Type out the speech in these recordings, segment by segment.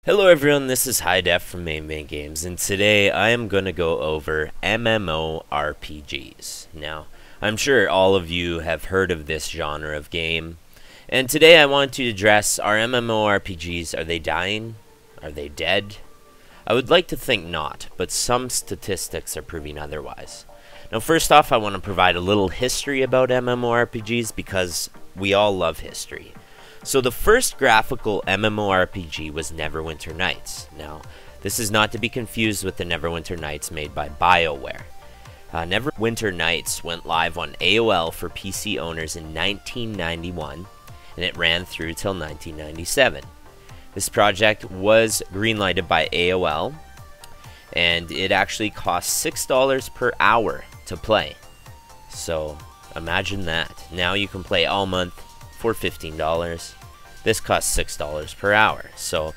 Hello everyone, this is High-Def from MainVeinGames, and today I am going to go over MMORPGs. Now, I'm sure all of you have heard of this genre of game, and today I want to address, are MMORPGs, are they dying? Are they dead? I would like to think not, but some statistics are proving otherwise. Now first off, I want to provide a little history about MMORPGs because we all love history. So the first graphical MMORPG was Neverwinter Nights. Now, this is not to be confused with the Neverwinter Nights made by BioWare. Neverwinter Nights went live on AOL for PC owners in 1991, and it ran through till 1997. This project was greenlighted by AOL, and it actually cost $6 per hour to play. So, imagine that. Now you can play all month for $15. This costs $6 per hour. So,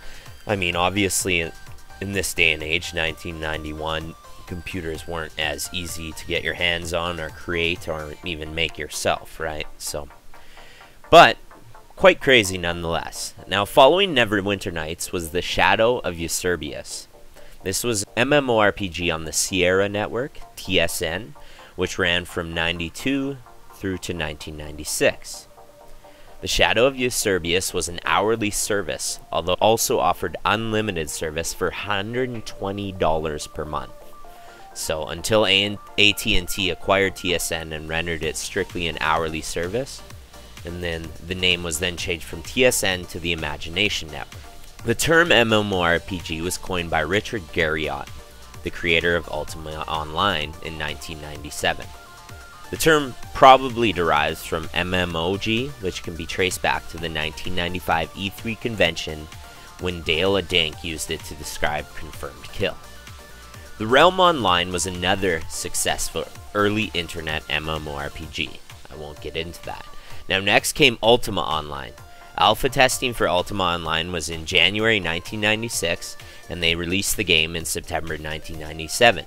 I mean, obviously, in this day and age, 1991, computers weren't as easy to get your hands on or create or even make yourself, right? So, but quite crazy nonetheless. Now, following Neverwinter Nights was The Shadow of Eusebius. This was an MMORPG on the Sierra Network, TSN, which ran from 92 through to 1996. The Shadow of Eusebius was an hourly service, although also offered unlimited service for $120 per month. So until AT&T acquired TSN and rendered it strictly an hourly service, and then the name was then changed from TSN to the Imagination Network. The term MMORPG was coined by Richard Garriott, the creator of Ultima Online, in 1997. The term probably derives from MMOG, which can be traced back to the 1995 E3 convention when Dale a Dank used it to describe confirmed kill. The Realm Online was another successful early internet MMORPG. I won't get into that. Now next came Ultima Online. Alpha testing for Ultima Online was in January 1996, and they released the game in September 1997.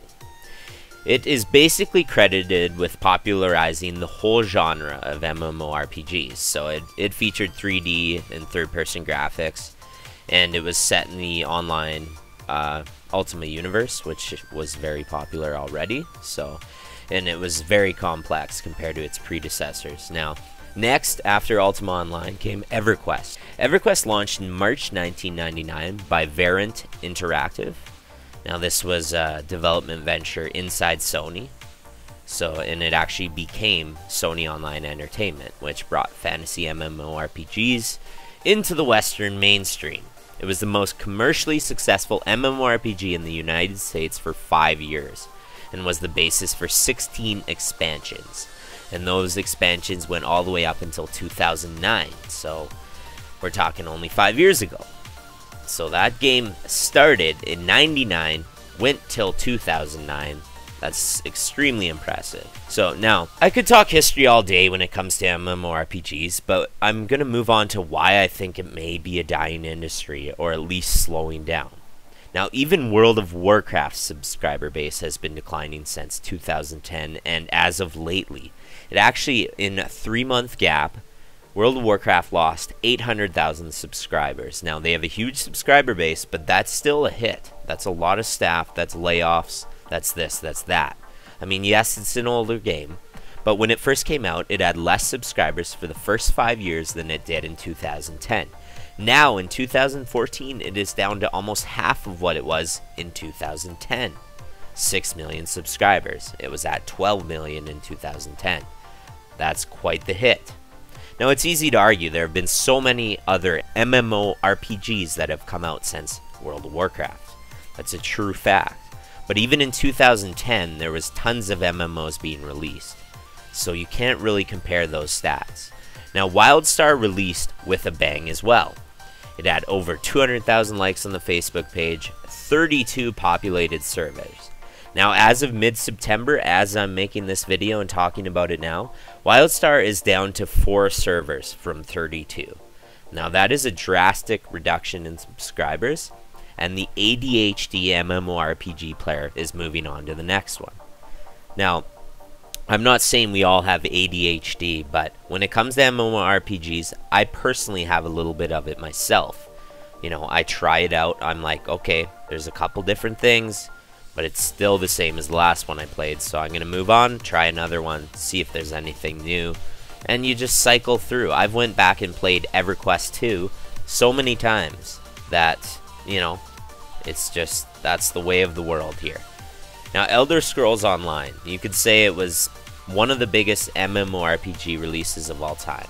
It is basically credited with popularizing the whole genre of MMORPGs. So it featured 3D and third-person graphics, and it was set in the online Ultima universe, which was very popular already. So, and it was very complex compared to its predecessors. Now, next, after Ultima Online, came Everquest. Everquest launched in March 1999 by Variant Interactive. Now this was a development venture inside Sony, and it actually became Sony Online Entertainment, which brought fantasy MMORPGs into the Western mainstream. It was the most commercially successful MMORPG in the United States for 5 years, and was the basis for 16 expansions. And those expansions went all the way up until 2009, so we're talking only 5 years ago. So that game started in 99, went till 2009. That's extremely impressive. So now, I could talk history all day when it comes to MMORPGs, but I'm going to move on to why I think it may be a dying industry, or at least slowing down. Now, even World of Warcraft's subscriber base has been declining since 2010, and as of lately, it actually, in a 3-month gap, World of Warcraft lost 800,000 subscribers. Now, they have a huge subscriber base, but that's still a hit. That's a lot of staff, that's layoffs, that's this, that's that. I mean, yes, it's an older game, but when it first came out, it had less subscribers for the first 5 years than it did in 2010. Now, in 2014, it is down to almost half of what it was in 2010. 6 million subscribers. It was at 12 million in 2010. That's quite the hit. Now, it's easy to argue there have been so many other MMORPGs that have come out since World of Warcraft. That's a true fact. But even in 2010, there was tons of MMOs being released. So you can't really compare those stats. Now, Wildstar released with a bang as well. It had over 200,000 likes on the Facebook page, 32 populated servers. Now, as of mid-September, as I'm making this video and talking about it now, Wildstar is down to 4 servers from 32. Now, that is a drastic reduction in subscribers, and the ADHD MMORPG player is moving on to the next one. Now, I'm not saying we all have ADHD, but when it comes to MMORPGs, I personally have a little bit of it myself. You know, I try it out. I'm like, okay, there's a couple different things, but it's still the same as the last one I played. So I'm going to move on, try another one, see if there's anything new. And you just cycle through. I've went back and played Everquest 2 so many times that, you know, it's just, that's the way of the world here. Now, Elder Scrolls Online, you could say it was one of the biggest MMORPG releases of all time.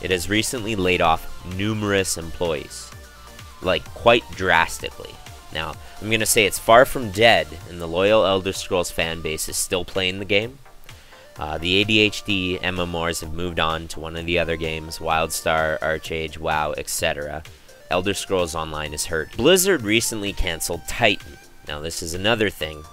It has recently laid off numerous employees, like quite drastically. Now, I'm going to say it's far from dead, and the loyal Elder Scrolls fan base is still playing the game. The ADHD MMOs have moved on to one of the other games, Wildstar, Archage, WoW, etc. Elder Scrolls Online is hurt. Blizzard recently canceled Titan. Now, this is another thing.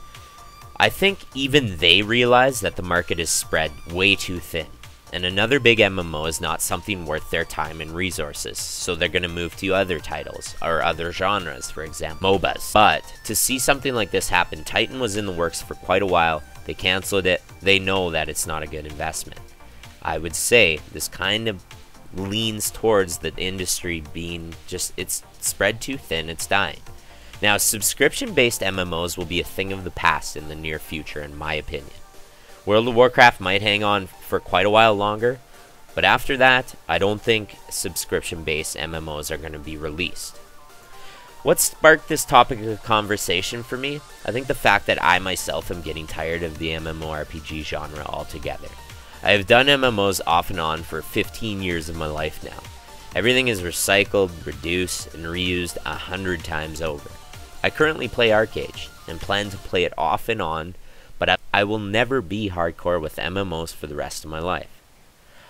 I think even they realize that the market is spread way too thin, and another big MMO is not something worth their time and resources, so they're going to move to other titles, or other genres, for example, MOBAs. But to see something like this happen, Titan was in the works for quite a while. They canceled it. They know that it's not a good investment. I would say this kind of leans towards the industry being just, it's spread too thin, it's dying. Now, subscription-based MMOs will be a thing of the past in the near future, in my opinion. World of Warcraft might hang on for quite a while longer, but after that, I don't think subscription-based MMOs are going to be released. What sparked this topic of conversation for me? I think the fact that I myself am getting tired of the MMORPG genre altogether. I have done MMOs off and on for 15 years of my life now. Everything is recycled, reduced, and reused 100 times over. I currently play Arcage, and plan to play it off and on, but I will never be hardcore with MMOs for the rest of my life.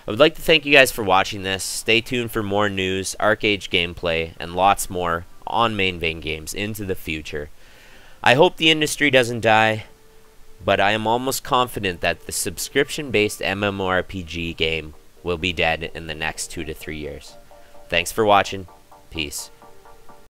I would like to thank you guys for watching this. Stay tuned for more news, Arcage gameplay, and lots more on MainVeinGames into the future. I hope the industry doesn't die, but I am almost confident that the subscription-based MMORPG game will be dead in the next 2 to 3 years. Thanks for watching. Peace.